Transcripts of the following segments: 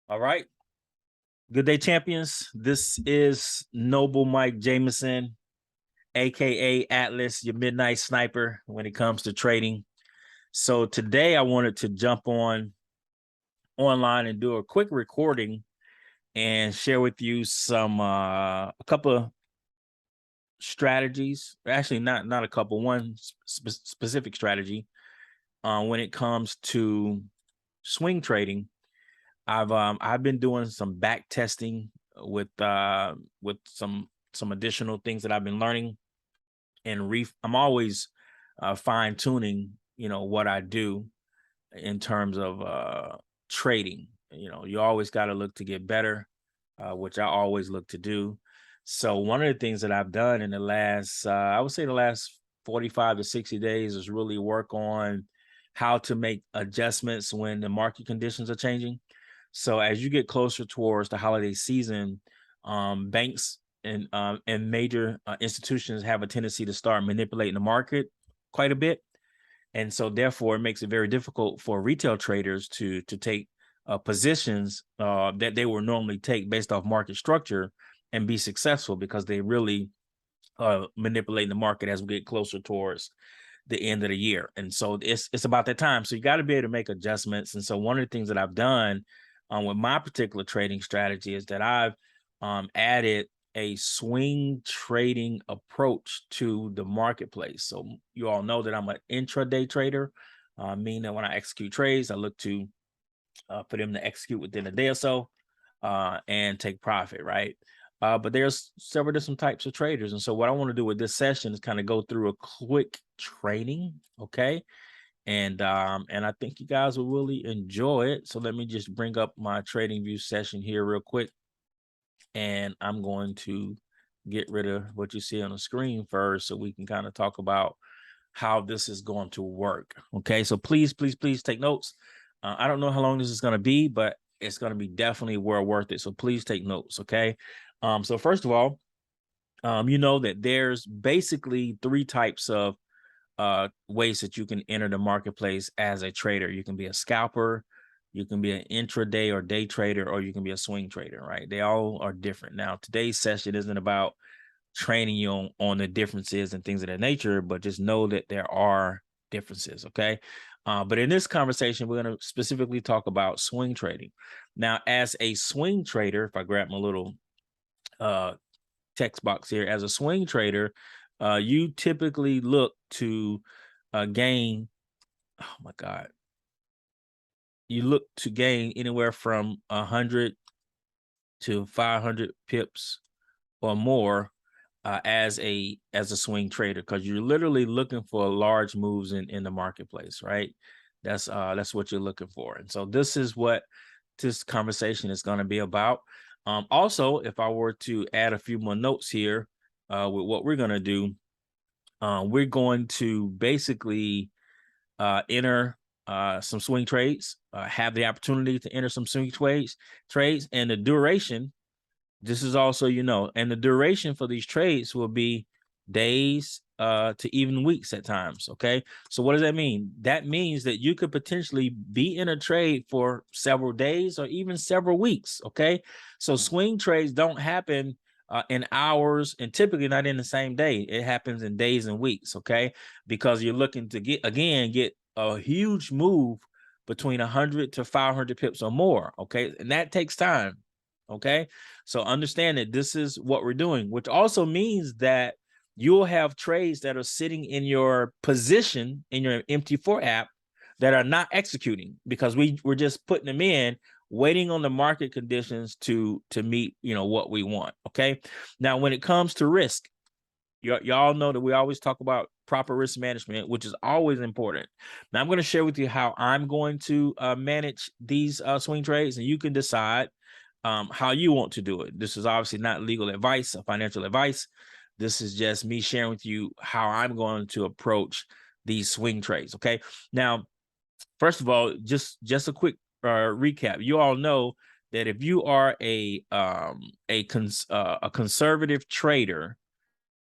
All right. Good day, champions. This is Noble Mike Jamison, aka Atlas, your midnight sniper when it comes to trading. So today I wanted to jump online and do a quick recording and share with you some a couple of strategies. Actually, not a couple, one specific strategy when it comes to swing trading. I've been doing some back testing with some additional things that I've been learning, and I'm always fine tuning, what I do in terms of trading. You always got to look to get better, which I always look to do. So one of the things that I've done in the last, I would say the last 45 to 60 days is really work on how to make adjustments when the market conditions are changing. So as you get closer towards the holiday season, banks and major institutions have a tendency to start manipulating the market quite a bit, and so therefore it makes it very difficult for retail traders to take positions that they would normally take based off market structure and be successful, because they really manipulating the market as we get closer towards the end of the year. And so it's about that time. So you got to be able to make adjustments. And so one of the things that I've done with my particular trading strategy is that I've added a swing trading approach to the marketplace. So you all know that I'm an intraday trader, meaning that when I execute trades, I look to for them to execute within a day or so and take profit, right? But there's several different types of traders. And so what I want to do with this session is kind of go through a quick training, okay? And I think you guys will really enjoy it. So let me just bring up my trading view session here real quick. And I'm going to get rid of what you see on the screen first so we can kind of talk about how this is going to work. Okay, so please take notes. I don't know how long this is going to be, but it's going to be definitely well worth it. So please take notes. Okay. So first of all, you know that there's basically three types of ways that you can enter the marketplace as a trader. You can be a scalper, you can be an intraday or day trader, or you can be a swing trader, right? They all are different. Now, today's session isn't about training you on the differences and things of that nature, but just know that there are differences, okay? But in this conversation, we're going to specifically talk about swing trading. Now, as a swing trader, if I grab my little text box here, as a swing trader, you typically look to gain, oh my God, you look to gain anywhere from 100 to 500 pips or more as a swing trader, because you're literally looking for large moves in the marketplace, right? That's what you're looking for. And so this is what this conversation is going to be about. Also, if I were to add a few more notes here with what we're going to do, we're going to basically enter some swing trades, have the opportunity to enter some swing trades, and the duration. This is also, and the duration for these trades will be days to even weeks at times. Okay. So what does that mean? That means that you could potentially be in a trade for several days or even several weeks. Okay. So swing trades don't happen in hours, and typically not in the same day. It happens in days and weeks. Okay. Because you're looking to get a huge move between 100 to 500 pips or more. Okay. And that takes time. Okay. So understand that this is what we're doing, which also means that you'll have trades that are sitting in your position in your MT4 app that are not executing, because we're just putting them in, waiting on the market conditions to meet, what we want. Okay. Now, when it comes to risk, y'all know that we always talk about proper risk management, which is always important. Now, I'm going to share with you how I'm going to manage these swing trades, and you can decide how you want to do it. This is obviously not legal advice or financial advice. This is just me sharing with you how I'm going to approach these swing trades. Okay. Now, first of all, just a quick recap. You all know that if you are a conservative trader,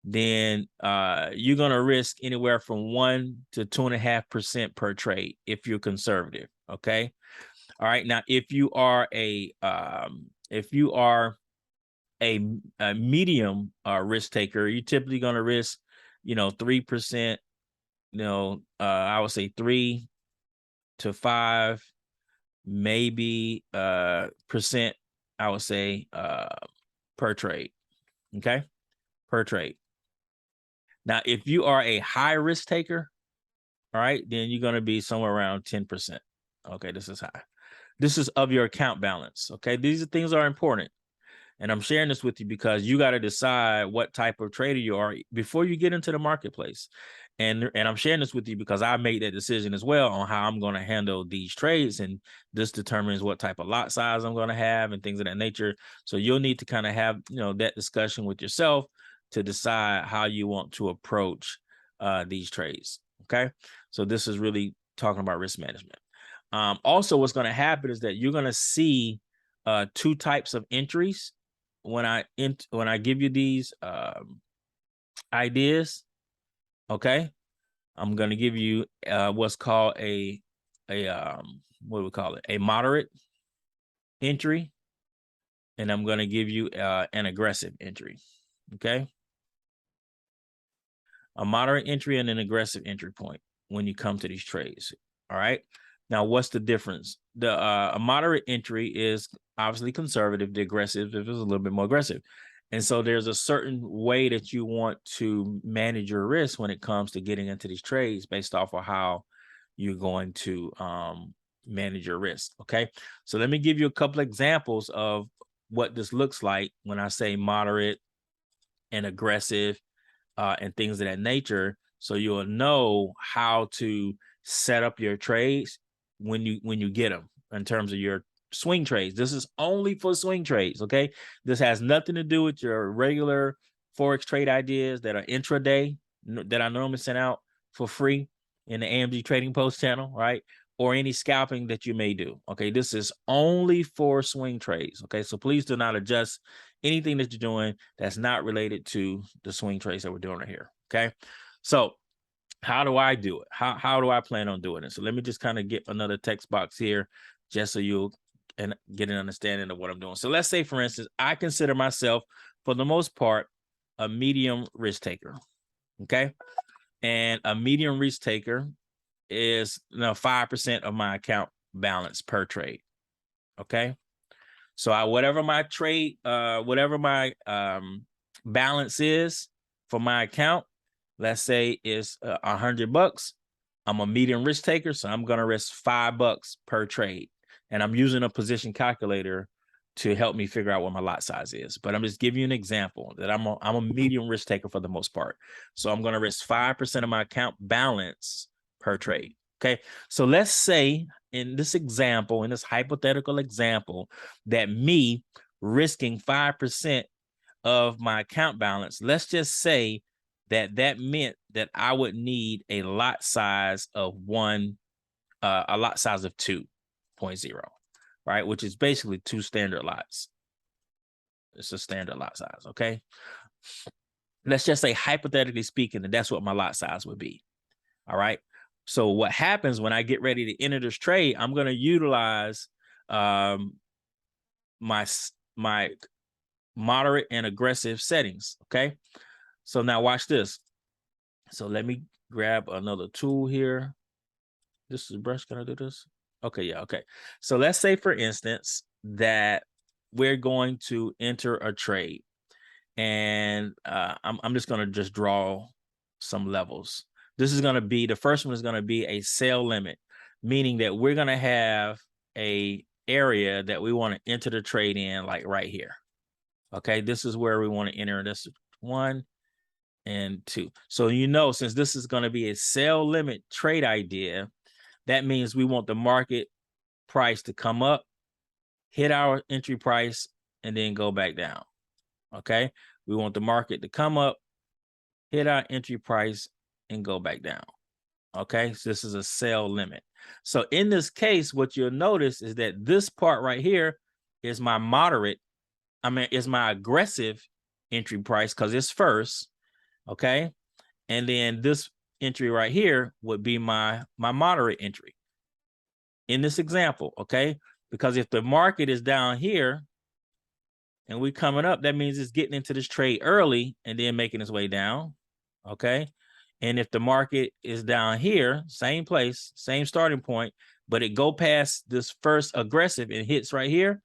then you're going to risk anywhere from 1 to 2.5% per trade if you're conservative. Okay. All right. Now, if you are a medium risk taker, you're typically going to risk, 3%, I would say 3 to 5, maybe percent, I would say per trade. Okay. Per trade. Now, if you are a high risk taker, all right, then you're going to be somewhere around 10%. Okay. This is high. This is of your account balance. Okay. These things are important. And I'm sharing this with you because you got to decide what type of trader you are before you get into the marketplace. And I'm sharing this with you because I made that decision as well on how I'm going to handle these trades. And this determines what type of lot size I'm going to have and things of that nature. So you'll need to kind of have, that discussion with yourself to decide how you want to approach these trades. Okay. So this is really talking about risk management. Also, what's going to happen is that you're going to see two types of entries when I give you these ideas. Okay, I'm going to give you what's called a what do we call it? A moderate entry, and I'm going to give you an aggressive entry. Okay, a moderate entry and an aggressive entry point when you come to these trades. All right. Now, what's the difference? A moderate entry is obviously conservative. The aggressive is a little bit more aggressive. And so there's a certain way that you want to manage your risk when it comes to getting into these trades based off of how you're going to manage your risk. Okay. So let me give you a couple examples of what this looks like when I say moderate and aggressive and things of that nature. So you'll know how to set up your trades when you get them in terms of your swing trades. This is only for swing trades. Okay. This has nothing to do with your regular Forex trade ideas that are intraday that I normally send out for free in the AMG Trading Post channel, right? Or any scalping that you may do. Okay. This is only for swing trades. Okay. So please do not adjust anything that you're doing that's not related to the swing trades that we're doing right here. Okay. So how do I do it? How do I plan on doing it? So let me just kind of get another text box here just so you'll get an understanding of what I'm doing. So let's say, for instance, I consider myself, for the most part, a medium risk taker. Okay. And a medium risk taker is 5% of my account balance per trade. Okay. So whatever my trade, whatever my balance is for my account, let's say is $100. I'm a medium risk taker, so I'm gonna risk $5 per trade, and I'm using a position calculator to help me figure out what my lot size is. But I'm just giving you an example that I'm a medium risk taker for the most part. So I'm gonna risk 5% of my account balance per trade. Okay, so let's say in this example, in this hypothetical example, that me risking 5% of my account balance, let's just say that meant that I would need a lot size of a lot size of 2.0, right? Which is basically 2 standard lots. It's a standard lot size, okay? Let's just say, hypothetically speaking, that that's what my lot size would be, all right? So what happens when I get ready to enter this trade, I'm going to utilize my moderate and aggressive settings, okay? So now watch this. So let me grab another tool here. This is brush. Can I do this? Okay, yeah, okay. So let's say, for instance, that we're going to enter a trade, and I'm just going to just draw some levels. This is going to be, the first one is going to be a sell limit, meaning that we're going to have a area that we want to enter the trade in, like right here. Okay, this is where we want to enter. This 1 and 2. So, since this is going to be a sell limit trade idea, that means we want the market price to come up, hit our entry price, and then go back down. Okay, we want the market to come up, hit our entry price, and go back down. Okay, so this is a sell limit. So in this case, what you'll notice is that this part right here is my is my aggressive entry price because it's first. Okay, and then this entry right here would be my moderate entry. in this example, okay? Because if the market is down here and we coming up, that means it's getting into this trade early and then making its way down, okay? And if the market is down here, same place, same starting point, but it go past this first aggressive and hits right here,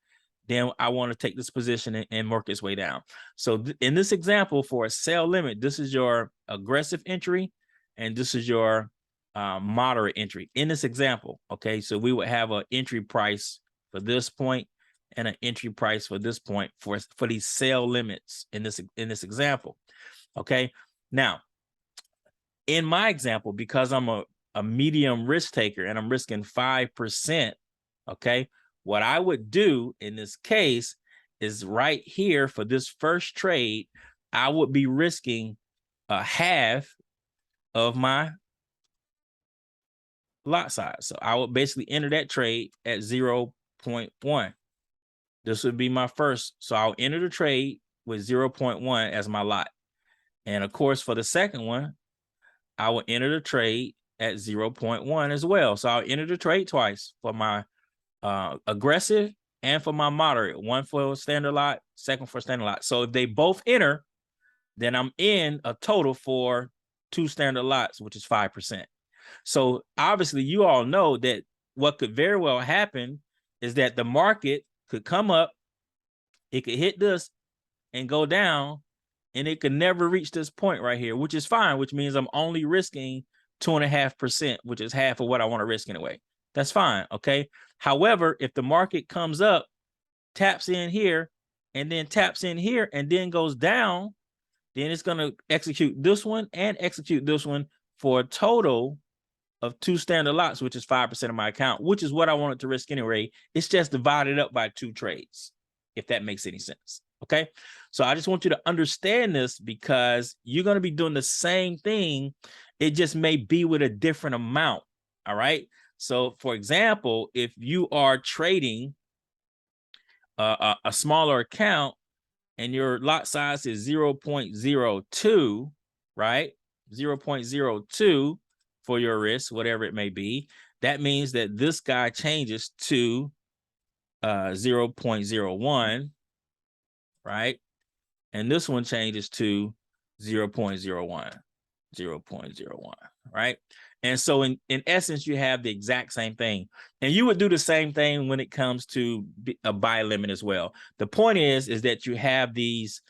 then I want to take this position and work its way down. So in this example, for a sell limit, this is your aggressive entry, and this is your moderate entry in this example. Okay, so we would have an entry price for this point and an entry price for this point for these sell limits in this example. Okay, now in my example, because I'm a medium risk taker and I'm risking 5%, okay, what I would do in this case is right here for this first trade, I would be risking a half of my lot size. So I would basically enter that trade at 0.1. This would be my first. So I'll enter the trade with 0.1 as my lot. And of course, for the second one, I will enter the trade at 0.1 as well. So I'll enter the trade twice for my aggressive and for my moderate. One for standard lot, second for standard lot. So if they both enter, then I'm in a total for 2 standard lots, which is 5%. So obviously you all know that what could very well happen is that the market could come up, it could hit this and go down, and it could never reach this point right here, which is fine, which means I'm only risking 2.5%, which is half of what I want to risk anyway. That's fine, okay? However, if the market comes up, taps in here, and then taps in here, and then goes down, then it's going to execute this one and execute this one for a total of 2 standard lots, which is 5% of my account, which is what I wanted to risk anyway. It's just divided up by 2 trades, if that makes any sense. Okay, so I just want you to understand this because you're going to be doing the same thing. It just may be with a different amount. All right. So, for example, if you are trading a smaller account and your lot size is 0.02, right? 0.02 for your risk, whatever it may be. That means that this guy changes to 0.01. Right? And this one changes to 0.01, 0.01, right? And so in essence, you have the exact same thing. And you would do the same thing when it comes to a buy limit as well. The point is that you have these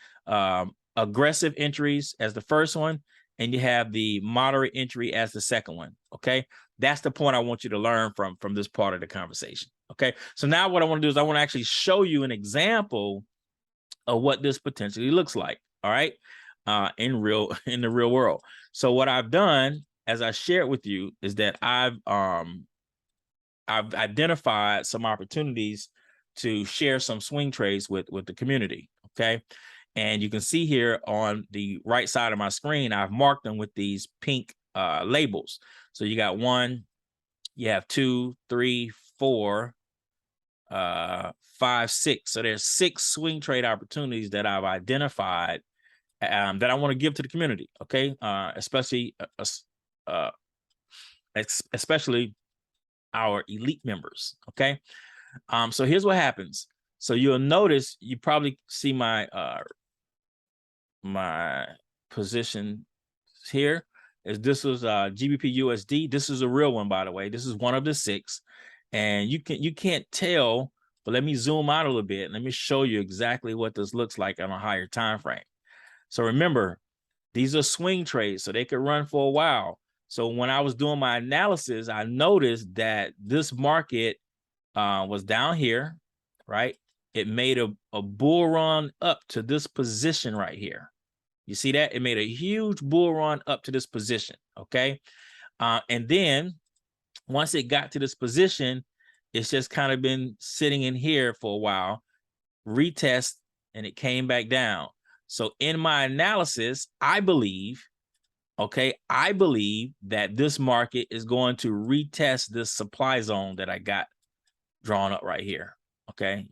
aggressive entries as the first one, and you have the moderate entry as the second one, okay? That's the point I want you to learn from this part of the conversation, okay? So now what I want to do is I want to actually show you an example of what this potentially looks like, all right, in the real world. So what I've done, as I shared with you, is that I've identified some opportunities to share some swing trades with the community, okay? And you can see here on the right side of my screen, I've marked them with these pink labels. So you got 1, you have 2, 3, 4, 5, 6. So there's 6 swing trade opportunities that I've identified that I want to give to the community. Okay, especially our elite members. Okay, so here's what happens. So you'll notice, you probably see my my position here. This was GBPUSD. This is a real one, by the way. This is one of the 6. And you can't tell, but let me zoom out a little bit. Let me show you exactly what this looks like on a higher time frame. So remember, these are swing trades, so they could run for a while. So when I was doing my analysis, I noticed that this market was down here, right? It made a bull run up to this position right here. You see that? It made a huge bull run up to this position, okay? And then once it got to this position, it's just kind of been sitting in here for a while, retest, and it came back down. So in my analysis, I believe, okay, I believe that this market is going to retest this supply zone that I got drawn up right here. Okay,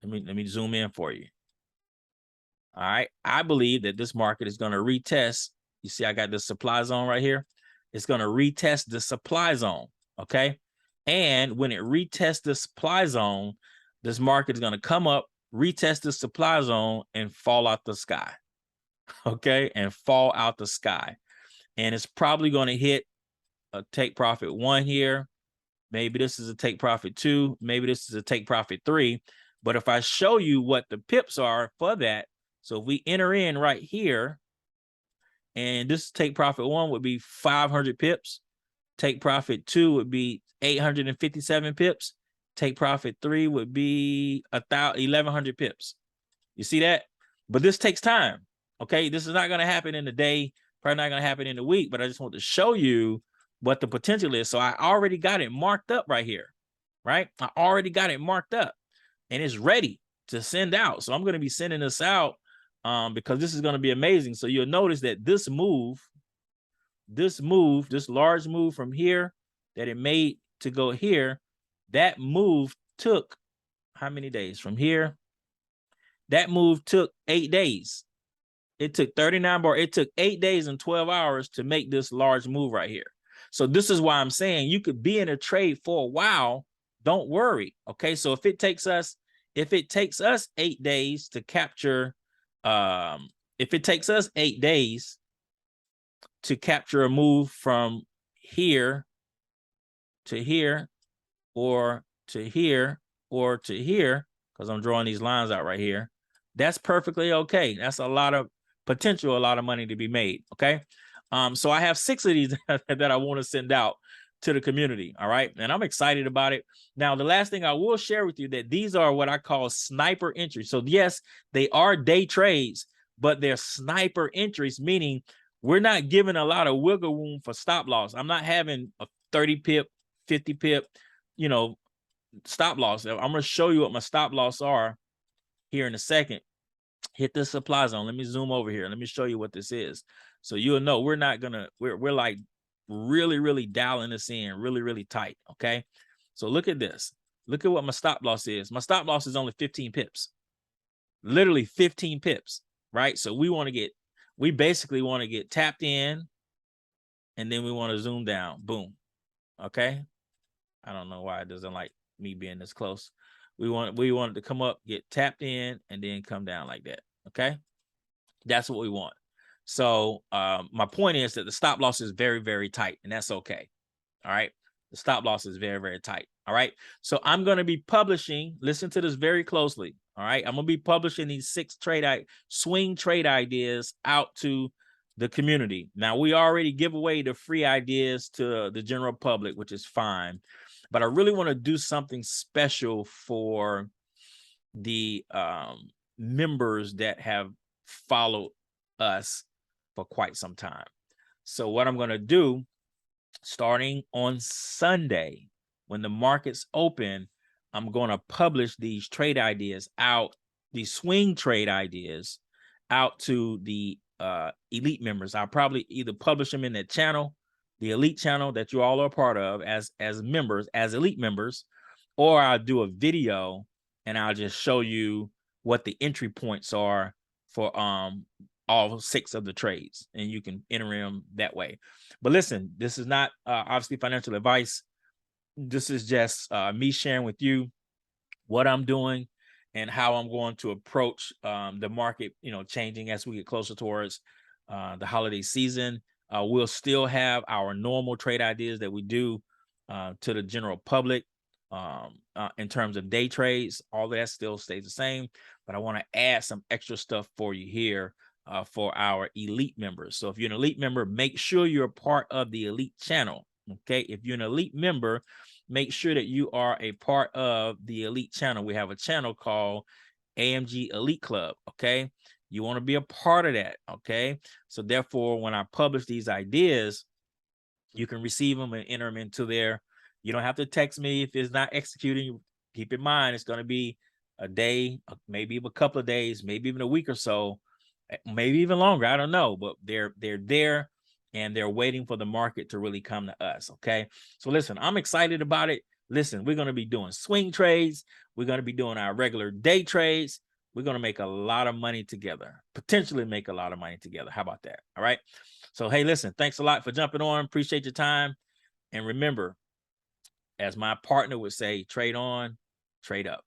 let me zoom in for you. All right, I believe that this market is going to retest. You see, I got this supply zone right here. It's going to retest the supply zone. Okay, And when it retests the supply zone, this market is going to come up, retest the supply zone, and fall out the sky. Okay, and fall out the sky. And it's probably going to hit a take profit 1 here. Maybe this is a take profit 2. Maybe this is a take profit 3. But if I show you what the pips are for that, so if we enter in right here, and this take profit 1 would be 500 pips. Take profit 2 would be 857 pips. Take profit 3 would be 1,100 pips. You see that? But this takes time. Okay, this is not going to happen in a day, probably not going to happen in a week, but I just want to show you what the potential is. So I already got it marked up right here, right? I already got it marked up and it's ready to send out. So I'm going to be sending this out because this is going to be amazing. So you'll notice that this large move from here that it made to go here, that move took how many days from here? That move took 8 days. It took 39 bar. It took 8 days and 12 hours to make this large move right here. So this is why I'm saying you could be in a trade for a while. Don't worry. Okay. So if it takes us 8 days to capture, if it takes us 8 days to capture a move from here to here, or to here, or to here, because I'm drawing these lines out right here, that's perfectly okay. That's a lot of potential, a lot of money to be made. Okay. So I have 6 of these that I want to send out to the community. All right. And I'm excited about it. Now, the last thing I will share with you that these are what I call sniper entries. So yes, they are day trades, but they're sniper entries, meaning we're not giving a lot of wiggle room for stop loss. I'm not having a 30 pip, 50 pip, stop loss. I'm going to show you what my stop loss are here in a second. Hit the supply zone. Let me zoom over here. Let me show you what this is. So you'll know we're not gonna, we're like really, really dialing this in really, really tight. Okay. So look at this. Look at what my stop loss is. My stop loss is only 15 pips, literally 15 pips, right? So we basically want to get tapped in and then we want to zoom down. Boom. Okay. I don't know why it doesn't like me being this close. We want it to come up, get tapped in, and then come down like that. Okay. That's what we want. So my point is that the stop loss is very, very tight, and that's okay. All right. The stop loss is very, very tight. All right. So I'm going to be publishing, listen to this very closely. All right. I'm going to be publishing these 6 swing trade ideas out to the community. Now, we already give away the free ideas to the general public, which is fine. But I really want to do something special for the members that have followed us for quite some time. So what I'm going to do, starting on Sunday, when the markets open, I'm going to publish these trade ideas out, these swing trade ideas out to the elite members. I'll probably either publish them in that channel, the elite channel that you all are a part of as members, as elite members, or I'll do a video and I'll just show you what the entry points are for all 6 of the trades, and you can enter them that way. But listen, this is not obviously financial advice. This is just me sharing with you what I'm doing and how I'm going to approach the market, changing as we get closer towards the holiday season. We'll still have our normal trade ideas that we do to the general public in terms of day trades. All that still stays the same, but I want to add some extra stuff for you here for our elite members. So if you're an elite member, make sure you're a part of the elite channel. Okay. If you're an elite member, make sure that you are a part of the elite channel. We have a channel called AMG Elite Club. Okay. You want to be a part of that. Okay. So therefore, when I publish these ideas, you can receive them and enter them into there. You don't have to text me if it's not executing. Keep in mind, it's going to be a day, maybe a couple of days, maybe even a week or so, maybe even longer. I don't know, but they're there and they're waiting for the market to really come to us. Okay. So listen, I'm excited about it. Listen, we're going to be doing swing trades. We're going to be doing our regular day trades. We're going to make a lot of money together, potentially make a lot of money together. How about that? All right. So, hey, listen, thanks a lot for jumping on. Appreciate your time. And remember, as my partner would say, trade on, trade up.